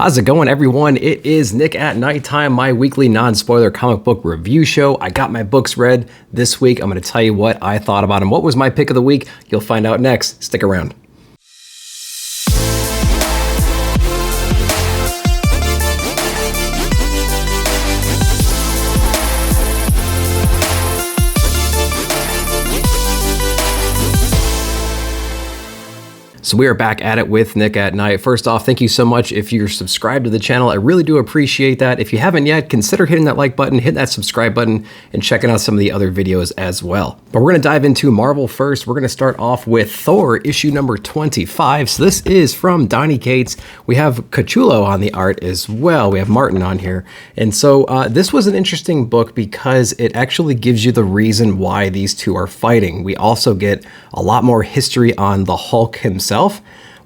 How's it going, everyone? It is Nick at Nighttime, my weekly non-spoiler comic book review show. I got my books read this week. I'm going to tell you what I thought about them. What was my pick of the week? You'll find out next. Stick around. So we are back at it with Nick at Night. First off, thank you so much if you're subscribed to the channel. I really do appreciate that. If you haven't yet, consider hitting that like button, hit that subscribe button, and checking out some of the other videos as well. But we're going to dive into Marvel first. We're going to start off with Thor issue number 25. So this is from Donny Cates. We have Cthulhu on the art as well. We have Martin on here. And so this was an interesting book because it actually gives you the reason why these two are fighting. We also get a lot more history on the Hulk himself,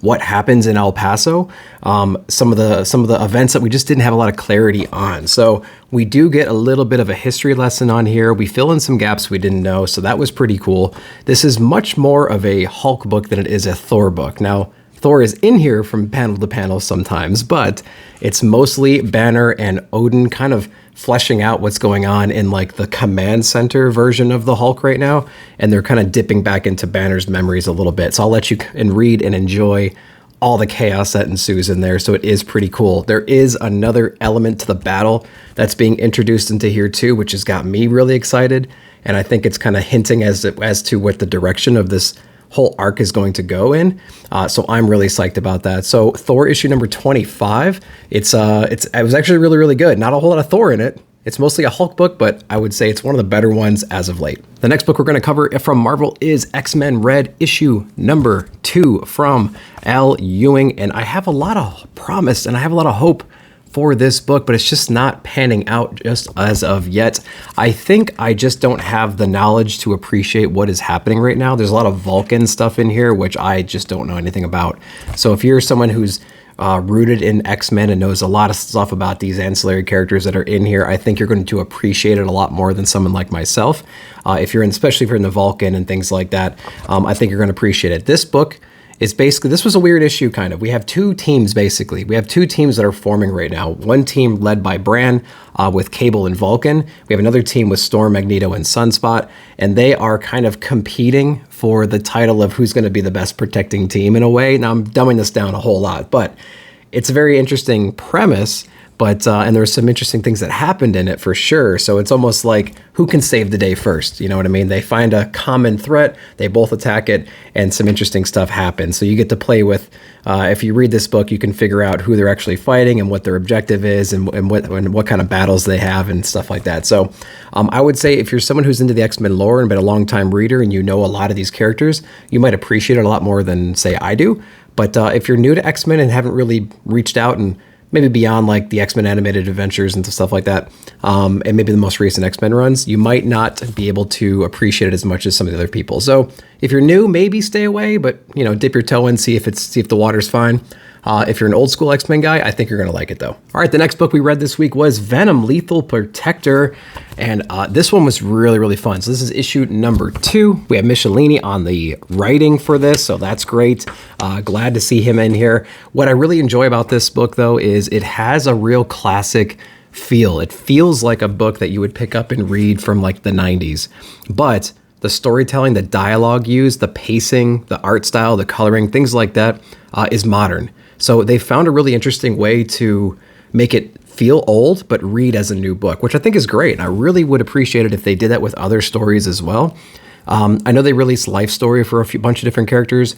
what happens in El Paso, some of the events that we just didn't have a lot of clarity on. So we do get a little bit of a history lesson on here. We fill in some gaps we didn't know, so that was pretty cool. This is much more of a Hulk book than it is a Thor book. Now, Thor is in here from panel to panel sometimes, but it's mostly Banner and Odin kind of fleshing out what's going on in like the command center version of the Hulk right now, and they're kind of dipping back into Banner's memories a little bit. So I'll let you read and enjoy all the chaos that ensues in there. So it is pretty cool. There is another element to the battle that's being introduced into here too, which has got me really excited, and I think it's kind of hinting as to what the direction of this whole arc is going to go in. So I'm really psyched about that. So Thor issue number 25, it was actually really, really good. Not a whole lot of Thor in it. It's mostly a Hulk book, but I would say it's one of the better ones as of late. The next book we're going to cover from Marvel is X-Men Red issue number 2 from Al Ewing. And I have a lot of promise and I have a lot of hope for this book, but it's just not panning out just as of yet. I think I just don't have the knowledge to appreciate what is happening right now. There's a lot of Vulcan stuff in here, which I just don't know anything about. So if you're someone who's rooted in X-Men and knows a lot of stuff about these ancillary characters that are in here, I think you're going to appreciate it a lot more than someone like myself. Especially if you're in the Vulcan and things like that, I think you're going to appreciate it. This book is basically, this was a weird issue kind of. We have two teams basically. We have two teams that are forming right now. One team led by Bran with Cable and Vulcan. We have another team with Storm, Magneto, and Sunspot, and they are kind of competing for the title of who's going to be the best protecting team in a way. Now I'm dumbing this down a whole lot, but it's a very interesting premise. But and there's some interesting things that happened in it for sure. So it's almost like who can save the day first? You know what I mean? They find a common threat, they both attack it, and some interesting stuff happens. So you get to play with, if you read this book, you can figure out who they're actually fighting and what their objective is and what kind of battles they have and stuff like that. So I would say if you're someone who's into the X-Men lore and been a long time reader and you know a lot of these characters, you might appreciate it a lot more than say I do. But if you're new to X-Men and haven't really reached out and maybe beyond like the X-Men animated adventures and stuff like that, and maybe the most recent X-Men runs, you might not be able to appreciate it as much as some of the other people. So if you're new, maybe stay away, but you know, dip your toe in, see if the water's fine. If you're an old school X-Men guy, I think you're going to like it though. All right, the next book we read this week was Venom Lethal Protector. And this one was really, really fun. So this is issue number 2. We have Michelini on the writing for this, so that's great. Glad to see him in here. What I really enjoy about this book though is it has a real classic feel. It feels like a book that you would pick up and read from like the 90s. But the storytelling, the dialogue used, the pacing, the art style, the coloring, things like that is modern. So they found a really interesting way to make it feel old, but read as a new book, which I think is great. I really would appreciate it if they did that with other stories as well. I know they released Life Story for a bunch of different characters.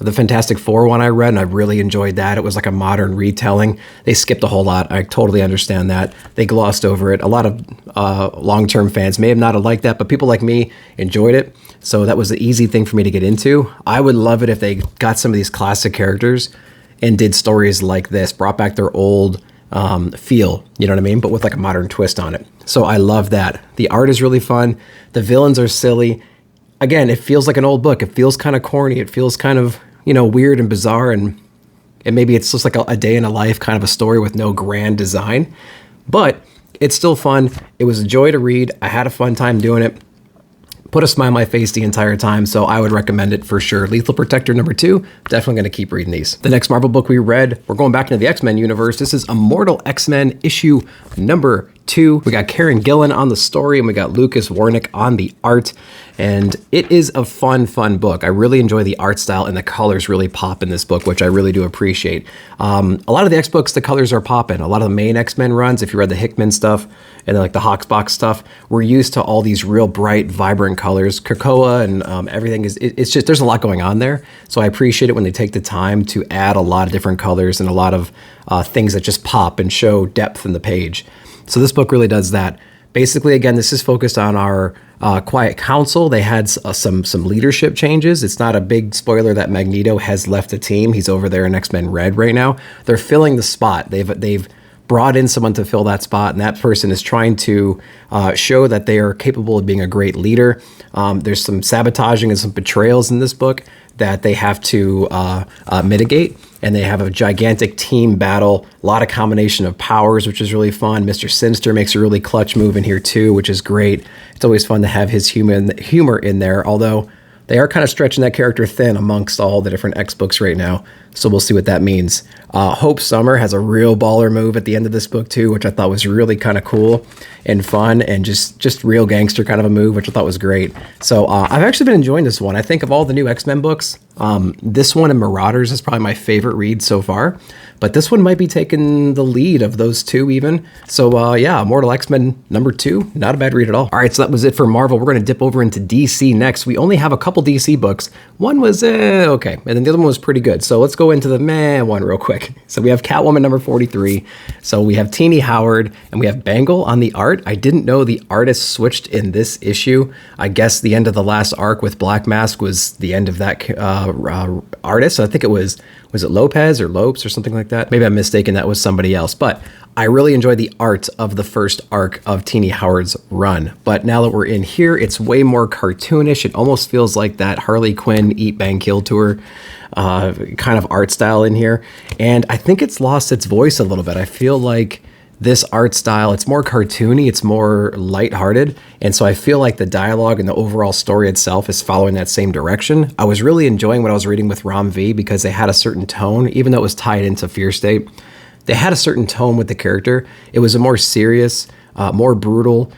The Fantastic Four one I read, and I really enjoyed that. It was like a modern retelling. They skipped a whole lot. I totally understand that. They glossed over it. A lot of long-term fans may have not liked that, but people like me enjoyed it. So that was the easy thing for me to get into. I would love it if they got some of these classic characters and did stories like this, brought back their old feel, you know what I mean? But with like a modern twist on it. So I love that. The art is really fun. The villains are silly. Again, it feels like an old book. It feels kind of corny. It feels kind of, you know, weird and bizarre. And maybe it's just like a day in a life kind of a story with no grand design. But it's still fun. It was a joy to read. I had a fun time doing it. put a smile on my face the entire time, so I would recommend it for sure. Lethal Protector #2, definitely going to keep reading these. The next Marvel book we read, we're going back into the X-Men universe. This is Immortal X-Men issue #2. We got Karen Gillan on the story, and we got Lucas Warnick on the art. And it is a fun book. I really enjoy the art style, and the colors really pop in this book, which I really do appreciate. A lot of the X books, the colors are popping. A lot of the main X-Men runs, if you read the Hickman stuff, and then like the Hoxbox stuff, we're used to all these real bright, vibrant colors. Krakoa and everything it's just, there's a lot going on there. So I appreciate it when they take the time to add a lot of different colors and a lot of things that just pop and show depth in the page. So this book really does that. Basically, again, this is focused on our Quiet Council. They had some leadership changes. It's not a big spoiler that Magneto has left the team. He's over there in X-Men Red right now. They're filling the spot. They've brought in someone to fill that spot, and that person is trying to show that they are capable of being a great leader. There's some sabotaging and some betrayals in this book that they have to mitigate, and they have a gigantic team battle, a lot of combination of powers, which is really fun. Mr. Sinister makes a really clutch move in here too, which is great. It's always fun to have his humor in there, although they are kind of stretching that character thin amongst all the different X books right now, so we'll see what that means. Hope Summer has a real baller move at the end of this book too, which I thought was really kind of cool and fun, and just real gangster kind of a move, which I thought was great. So I've actually been enjoying this one. I think of all the new X-Men books, this one and Marauders is probably my favorite read so far, but this one might be taking the lead of those two even. So yeah, Immortal X-Men #2, not a bad read at all. All right, so that was it for Marvel. We're going to dip over into DC next. We only have a couple DC books. One was okay, and then the other one was pretty good. So let's go into the meh one real quick. So we have Catwoman #43. So we have Teenie Howard, and we have Bangle on the art. I didn't know the artist switched in this issue. I guess the end of the last arc with Black Mask was the end of that artist. So I think it was it Lopez or Lopes or something like that? Maybe I'm mistaken, that was somebody else. But I really enjoyed the art of the first arc of Teenie Howard's run. But now that we're in here, it's way more cartoonish. It almost feels like that Harley Quinn Eat, Bang, Kill tour kind of art style in here. And I think it's lost its voice a little bit. I feel like this art style, it's more cartoony, it's more lighthearted, and so I feel like the dialogue and the overall story itself is following that same direction. I was really enjoying what I was reading with Rom V because they had a certain tone, even though it was tied into Fear State. They had a certain tone with the character. It was a more serious, more brutal,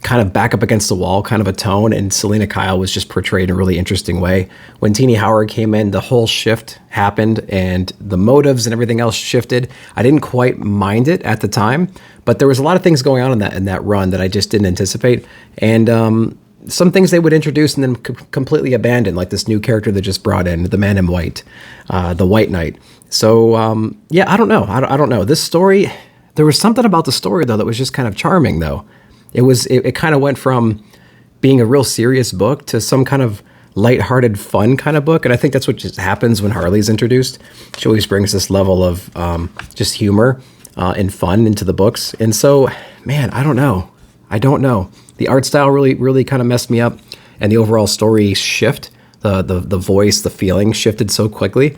kind of back up against the wall kind of a tone, and Selena Kyle was just portrayed in a really interesting way. When Teenie Howard came in, the whole shift happened and the motives and everything else shifted. I didn't quite mind it at the time, but there was a lot of things going on in that run that I just didn't anticipate. And some things they would introduce and then completely abandon, like this new character that just brought in, the Man in White, the White Knight. So yeah, I don't know. I don't know. This story, there was something about the story though that was just kind of charming though. It kind of went from being a real serious book to some kind of lighthearted, fun kind of book. And I think that's what just happens when Harley's introduced. She always brings this level of just humor and fun into the books. And so, man, I don't know. The art style really kind of messed me up, and the overall story shift, the voice, the feeling shifted so quickly.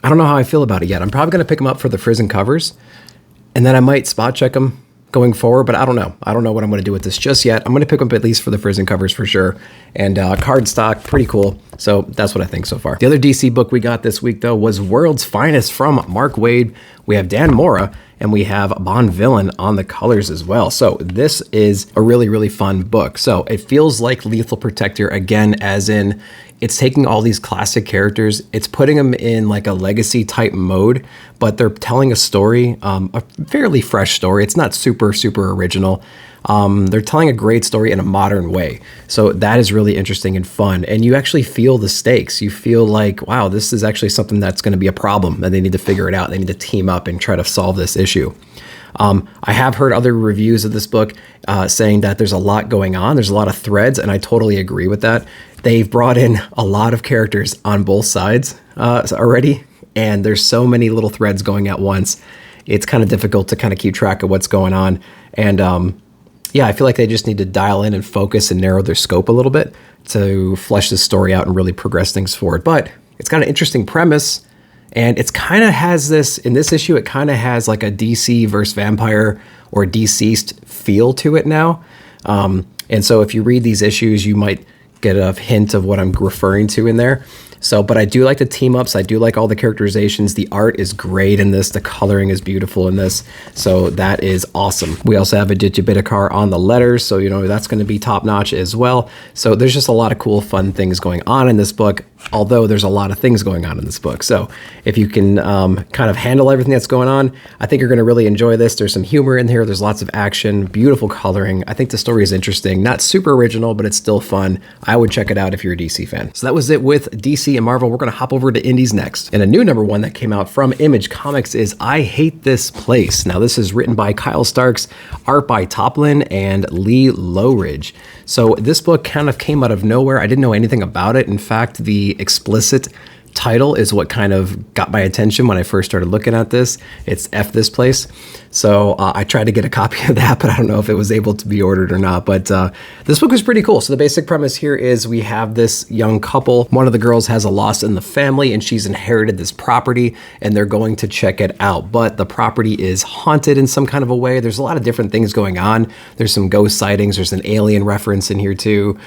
I don't know how I feel about it yet. I'm probably going to pick them up for the frozen covers, and then I might spot check them going forward, but I don't know. I don't know what I'm going to do with this just yet. I'm going to pick up at least for the frozen covers for sure. And card stock, pretty cool. So that's what I think so far. The other DC book we got this week, though, was World's Finest from Mark Waid. We have Dan Mora, and we have Bond Villain on the colors as well. So this is a really fun book. So it feels like Lethal Protector again, as in it's taking all these classic characters, it's putting them in like a legacy type mode, but they're telling a story, a fairly fresh story. It's not super original. They're telling a great story in a modern way. So that is really interesting and fun. And you actually feel the stakes. You feel like, wow, this is actually something that's going to be a problem and they need to figure it out. They need to team up and try to solve this issue. I have heard other reviews of this book saying that there's a lot going on. There's a lot of threads, and I totally agree with that. They've brought in a lot of characters on both sides already, and there's so many little threads going at once. It's kind of difficult to kind of keep track of what's going on. And yeah, I feel like they just need to dial in and focus and narrow their scope a little bit to flesh this story out and really progress things forward. But it's got an interesting premise. And it's kind of has this, in this issue, it kind of has like a DC versus vampire or deceased feel to it now. And so if you read these issues, you might get a hint of what I'm referring to in there. So, but I do like the team ups. I do like all the characterizations. The art is great in this. The coloring is beautiful in this. So that is awesome. We also have a Digibitakar on the letters. So, you know, that's going to be top notch as well. So there's just a lot of cool, fun things going on in this book, although there's a lot of things going on in this book. So if you can kind of handle everything that's going on, I think you're going to really enjoy this. There's some humor in here. There's lots of action, beautiful coloring. I think the story is interesting. Not super original, but it's still fun. I would check it out if you're a DC fan. So that was it with DC and Marvel. We're going to hop over to indies next. And a new #1 that came out from Image Comics is I Hate This Place. Now this is written by Kyle Starks, art by Toplin and Lee Lowridge. So this book kind of came out of nowhere. I didn't know anything about it. In fact, the explicit title is what kind of got my attention when I first started looking at this. It's F This Place. So I tried to get a copy of that, but I don't know if it was able to be ordered or not. But this book was pretty cool. So the basic premise here is we have this young couple. One of the girls has a loss in the family and she's inherited this property and they're going to check it out. But the property is haunted in some kind of a way. There's a lot of different things going on. There's some ghost sightings. There's an alien reference in here too.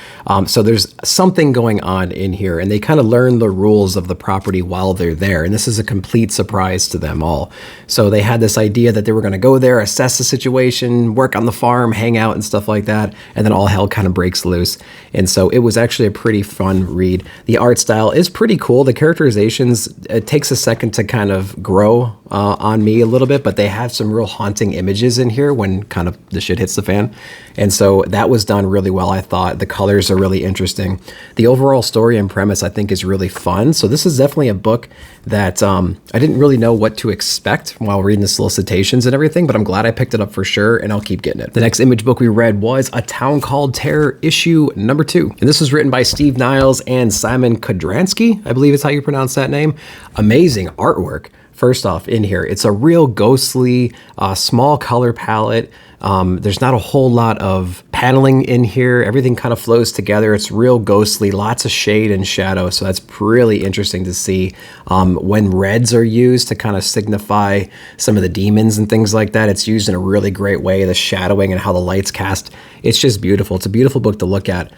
So there's something going on in here and they kind of learn the rules of the property while they're there. And this is a complete surprise to them all. So they had this idea that they were going to go there, assess the situation, work on the farm, hang out and stuff like that. And then all hell kind of breaks loose. And so it was actually a pretty fun read. The art style is pretty cool. The characterizations, it takes a second to kind of grow on me a little bit, but they have some real haunting images in here when kind of the shit hits the fan. And so that was done really well, I thought. The colors are really interesting. The overall story and premise, I think, is really fun. So this is definitely a book that I didn't really know what to expect while reading the solicitations and everything, but I'm glad I picked it up for sure, and I'll keep getting it. The next Image book we read was A Town Called Terror, issue #2. And this was written by Steve Niles and Simon Kodransky, I believe is how you pronounce that name. Amazing artwork. First off, in here, it's a real ghostly, small color palette. There's not a whole lot of paneling in here. Everything kind of flows together. It's real ghostly, lots of shade and shadow. So that's really interesting to see when reds are used to kind of signify some of the demons and things like that. It's used in a really great way. The shadowing and how the lights cast. It's just beautiful. It's a beautiful book to look at.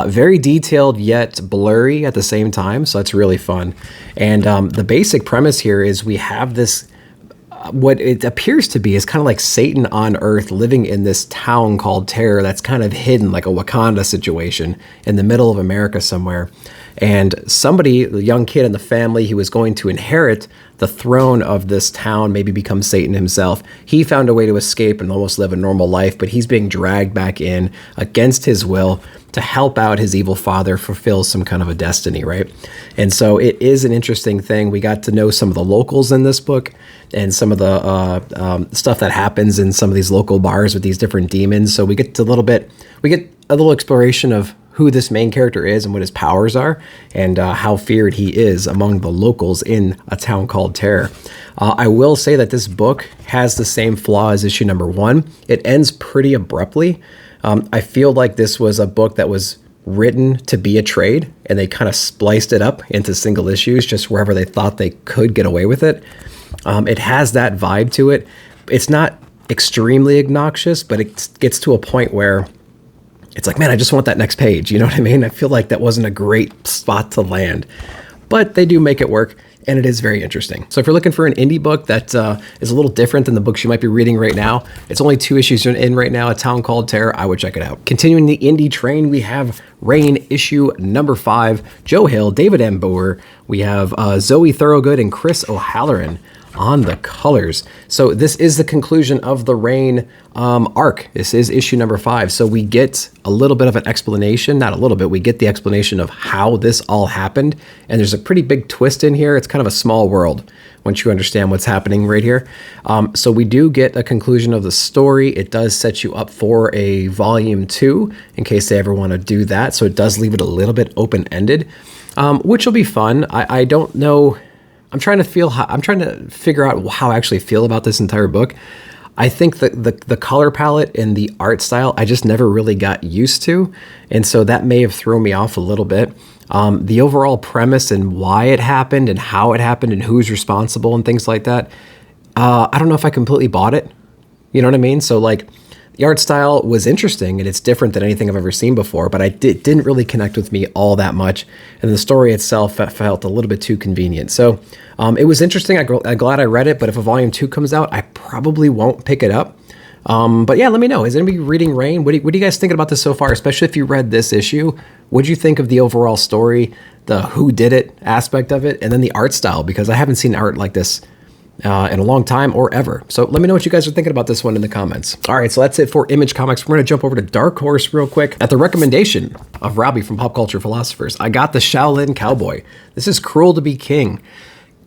Very detailed yet blurry at the same time. So that's really fun. And the basic premise here is we have this what it appears to be is kind of like Satan on Earth living in this town called Terror that's kind of hidden, like a Wakanda situation in the middle of America somewhere. And somebody, the young kid in the family who was going to inherit the throne of this town, maybe become Satan himself, he found a way to escape and almost live a normal life, but he's being dragged back in against his will to help out his evil father fulfill some kind of a destiny, right? And so it is an interesting thing. We got to know some of the locals in this book and some of the stuff that happens in some of these local bars with these different demons. So we get a little exploration of who this main character is and what his powers are and how feared he is among the locals in A Town Called Terror. I will say that this book has the same flaw as issue #1. It ends pretty abruptly. I feel like this was a book that was written to be a trade and they kind of spliced it up into single issues just wherever they thought they could get away with it. It has that vibe to it. It's not extremely obnoxious, but it gets to a point where it's like, man, I just want that next page. You know what I mean? I feel like that wasn't a great spot to land, but they do make it work. And it is very interesting. So if you're looking for an indie book that is a little different than the books you might be reading right now, it's only 2 issues in right now, A Town Called Terror, I would check it out. Continuing the indie train, we have Rain, issue #5, Joe Hill, David M. Boer. We have Zoe Thorogood and Chris O'Halloran on the colors. So this is the conclusion of the Rain arc. This is issue #5. So we get a little bit of an explanation, not a little bit, we get the explanation of how this all happened. And there's a pretty big twist in here. It's kind of a small world once you understand what's happening right here. So we do get a conclusion of the story. It does set you up for a volume 2 in case they ever want to do that. So it does leave it a little bit open-ended, which will be fun. I don't know. I'm trying to figure out how I actually feel about this entire book. I think that the color palette and the art style, I just never really got used to. And so that may have thrown me off a little bit. The overall premise and why it happened and how it happened and who's responsible and things like that, I don't know if I completely bought it. You know what I mean? So like, The art style was interesting, and it's different than anything I've ever seen before, but it didn't really connect with me all that much, and the story itself felt a little bit too convenient. So it was interesting. I'm glad I read it, but if a volume 2 comes out, I probably won't pick it up. But yeah, let me know. Is anybody reading Rain? What are you guys thinking about this so far, especially if you read this issue? What do you think of the overall story, the who did it aspect of it, and then the art style? Because I haven't seen art like this in a long time or ever. So let me know what you guys are thinking about this one in the comments. All right, so that's it for Image Comics. We're going to jump over to Dark Horse real quick. At the recommendation of Robbie from Pop Culture Philosophers, I got the Shaolin Cowboy. This is Cruel to be King.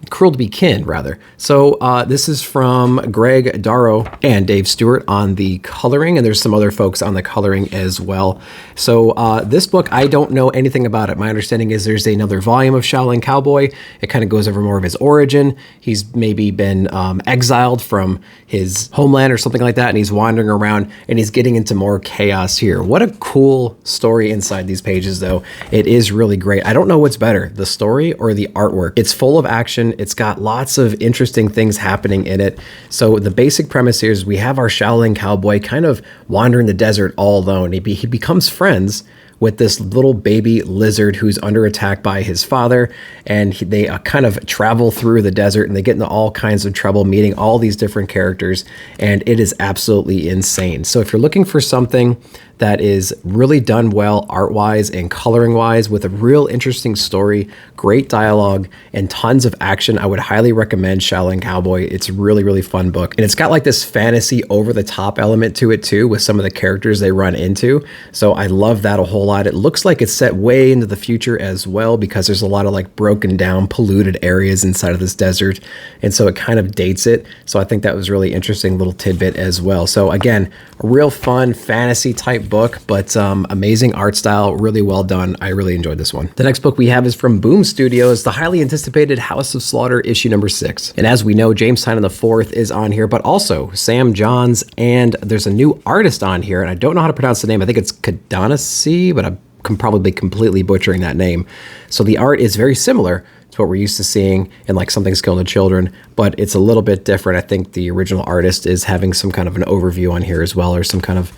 Cruel to be Kin, rather. So this is from Greg Darrow and Dave Stewart on the coloring, and there's some other folks on the coloring as well. So this book, I don't know anything about it. My understanding is there's another volume of Shaolin Cowboy. It kind of goes over more of his origin. He's maybe been exiled from his homeland or something like that, and he's wandering around, and he's getting into more chaos here. What a cool story inside these pages, though. It is really great. I don't know what's better, the story or the artwork. It's full of action. It's got lots of interesting things happening in it. So the basic premise here is we have our Shaolin Cowboy kind of wandering the desert all alone. He becomes friends with this little baby lizard who's under attack by his father, and they kind of travel through the desert, and they get into all kinds of trouble meeting all these different characters, and it is absolutely insane. So if you're looking for something that is really done well art-wise and coloring-wise with a real interesting story, great dialogue, and tons of action, I would highly recommend Shaolin Cowboy. It's a really, really fun book. And it's got like this fantasy over-the-top element to it too, with some of the characters they run into. So I love that a whole lot. It looks like it's set way into the future as well, because there's a lot of like broken down, polluted areas inside of this desert. And so it kind of dates it. So I think that was really interesting little tidbit as well. So again, a real fun fantasy type book, but amazing art style, really well done. I really enjoyed this one. The next book we have is from Boom Studios, the highly anticipated House of Slaughter issue number 6. And as we know, James Tynion IV is on here, but also Sam Johns, and there's a new artist on here, and I don't know how to pronounce the name. I think it's Kadanasi, but I'm probably completely butchering that name. So the art is very similar to what we're used to seeing in like Something's Killing the Children, but it's a little bit different. I think the original artist is having some kind of an overview on here as well, or some kind of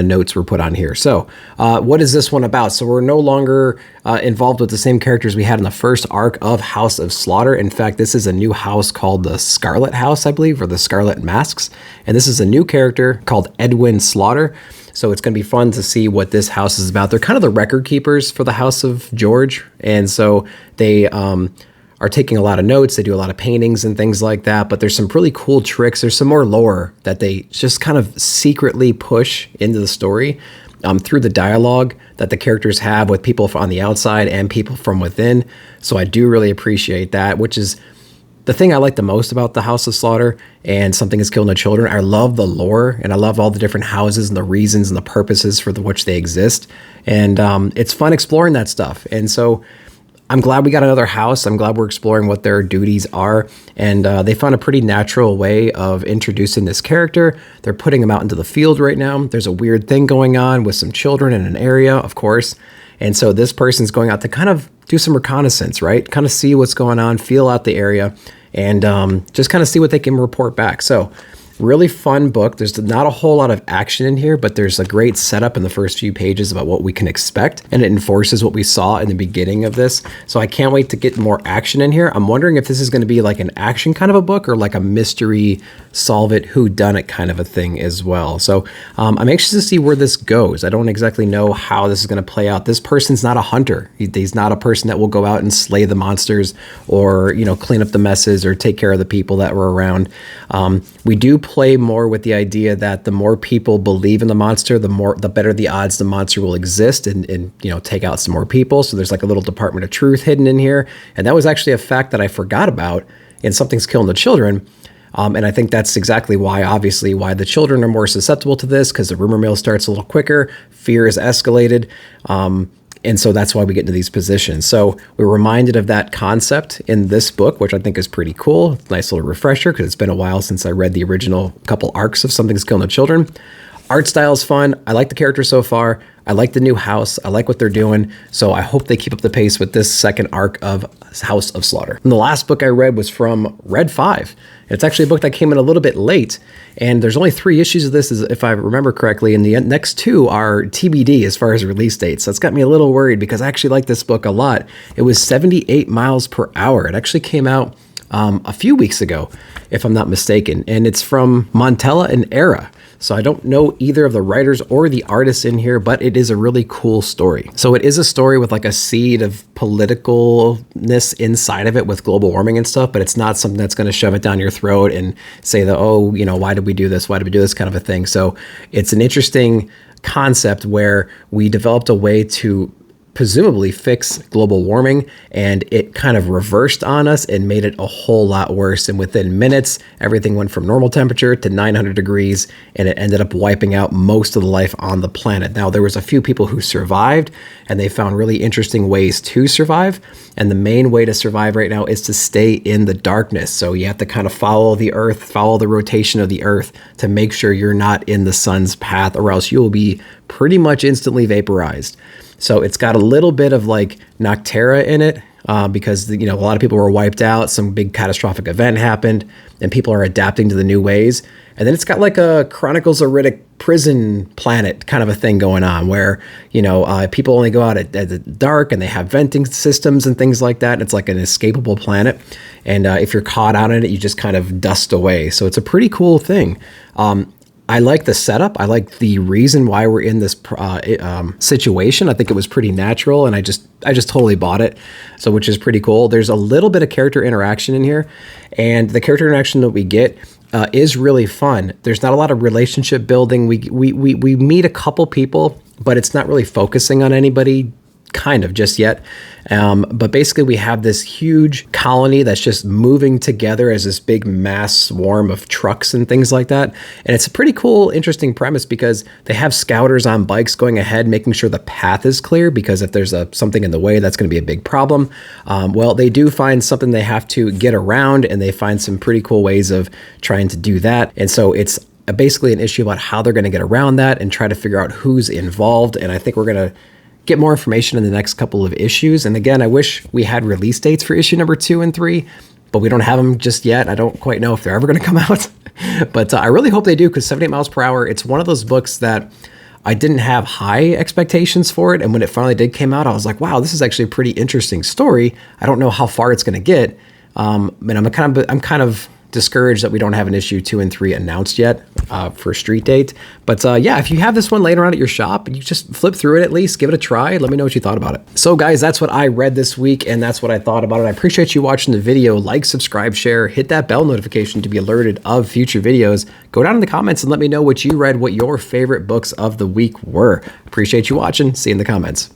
notes were put on here. So what is this one about? So we're no longer involved with the same characters we had in the first arc of House of Slaughter. In fact, this is a new house called the Scarlet House, I believe, or the Scarlet Masks. And this is a new character called Edwin Slaughter. So it's going to be fun to see what this house is about. They're kind of the record keepers for the House of George. And so they are taking a lot of notes. They do a lot of paintings and things like that. But there's some really cool tricks. There's some more lore that they just kind of secretly push into the story through the dialogue that the characters have with people on the outside and people from within. So I do really appreciate that, which is the thing I like the most about the House of Slaughter and Something Is Killing the Children. I love the lore, and I love all the different houses and the reasons and the purposes for which they exist. And it's fun exploring that stuff. And so I'm glad we got another house. I'm glad we're exploring what their duties are. And they found a pretty natural way of introducing this character. They're putting him out into the field right now. There's a weird thing going on with some children in an area, of course. And so this person's going out to kind of do some reconnaissance, right? Kind of see what's going on, feel out the area, and just kind of see what they can report back. So really fun book. There's not a whole lot of action in here, but there's a great setup in the first few pages about what we can expect, and it enforces what we saw in the beginning of this. So I can't wait to get more action in here. I'm wondering if this is going to be like an action kind of a book or like a mystery, solve it, whodunit kind of a thing as well. So I'm anxious to see where this goes. I don't exactly know how this is going to play out. This person's not a hunter. He's not a person that will go out and slay the monsters or, you know, clean up the messes or take care of the people that were around. We do play more with the idea that the more people believe in the monster, the better the odds the monster will exist and you know, take out some more people. So there's like a little Department of Truth hidden in here. And that was actually a fact that I forgot about in Something's Killing the Children. And I think that's exactly why, obviously, why the children are more susceptible to this, because the rumor mill starts a little quicker, fear is escalated. And so that's why we get into these positions. So we're reminded of that concept in this book, which I think is pretty cool. Nice little refresher, because it's been a while since I read the original couple arcs of Something's Killing the Children. Art style is fun. I like the character so far. I like the new house. I like what they're doing. So I hope they keep up the pace with this second arc of House of Slaughter. And the last book I read was from Red 5. It's actually a book that came in a little bit late, and there's only 3 issues of this, if I remember correctly, and the next 2 are TBD as far as release dates. So it's got me a little worried because I actually like this book a lot. It was 78 miles per hour. It actually came out a few weeks ago, if I'm not mistaken, and it's from Montella and Era. So I don't know either of the writers or the artists in here, but it is a really cool story. So it is a story with like a seed of politicalness inside of it with global warming and stuff, but it's not something that's going to shove it down your throat and say that, oh, you know, why did we do this? Why did we do this kind of a thing? So it's an interesting concept where we developed a way to presumably fix global warming, and it kind of reversed on us and made it a whole lot worse. And within minutes, everything went from normal temperature to 900 degrees, and it ended up wiping out most of the life on the planet. Now, there was a few people who survived, and they found really interesting ways to survive. And the main way to survive right now is to stay in the darkness. So you have to kind of follow the earth, follow the rotation of the earth to make sure you're not in the sun's path, or else you will be pretty much instantly vaporized. So it's got a little bit of like Noctera in it because, you know, a lot of people were wiped out. Some big catastrophic event happened and people are adapting to the new ways. And then it's got like a Chronicles of Riddick prison planet kind of a thing going on where, you know, people only go out at the dark and they have venting systems and things like that. It's like an escapable planet. And if you're caught out in it, you just kind of dust away. So it's a pretty cool thing. I like the setup. I like the reason why we're in this situation. I think it was pretty natural, and I just totally bought it. So, which is pretty cool. There's a little bit of character interaction in here, and the character interaction that we get is really fun. There's not a lot of relationship building. We meet a couple people, but it's not really focusing on anybody kind of just yet. But basically we have this huge colony that's just moving together as this big mass swarm of trucks and things like that. And it's a pretty cool, interesting premise because they have scouters on bikes going ahead, making sure the path is clear, because if there's something in the way, that's going to be a big problem. Well, they do find something they have to get around, and they find some pretty cool ways of trying to do that. And so it's basically an issue about how they're going to get around that and try to figure out who's involved. And I think we're going to get more information in the next couple of issues. And again, I wish we had release dates for issue number 2 and 3, but we don't have them just yet. I don't quite know if they're ever going to come out, but I really hope they do, because 78 miles per hour, it's one of those books that I didn't have high expectations for it. And when it finally did come out, I was like, wow, this is actually a pretty interesting story. I don't know how far it's going to get. And I'm kind of discouraged that we don't have an issue 2 and 3 announced yet for street date. But yeah, if you have this one laying around at your shop, you just flip through it at least, give it a try. Let me know what you thought about it. So guys, that's what I read this week, and that's what I thought about it. I appreciate you watching the video. Like, subscribe, share, hit that bell notification to be alerted of future videos. Go down in the comments and let me know what you read, what your favorite books of the week were. Appreciate you watching. See you in the comments.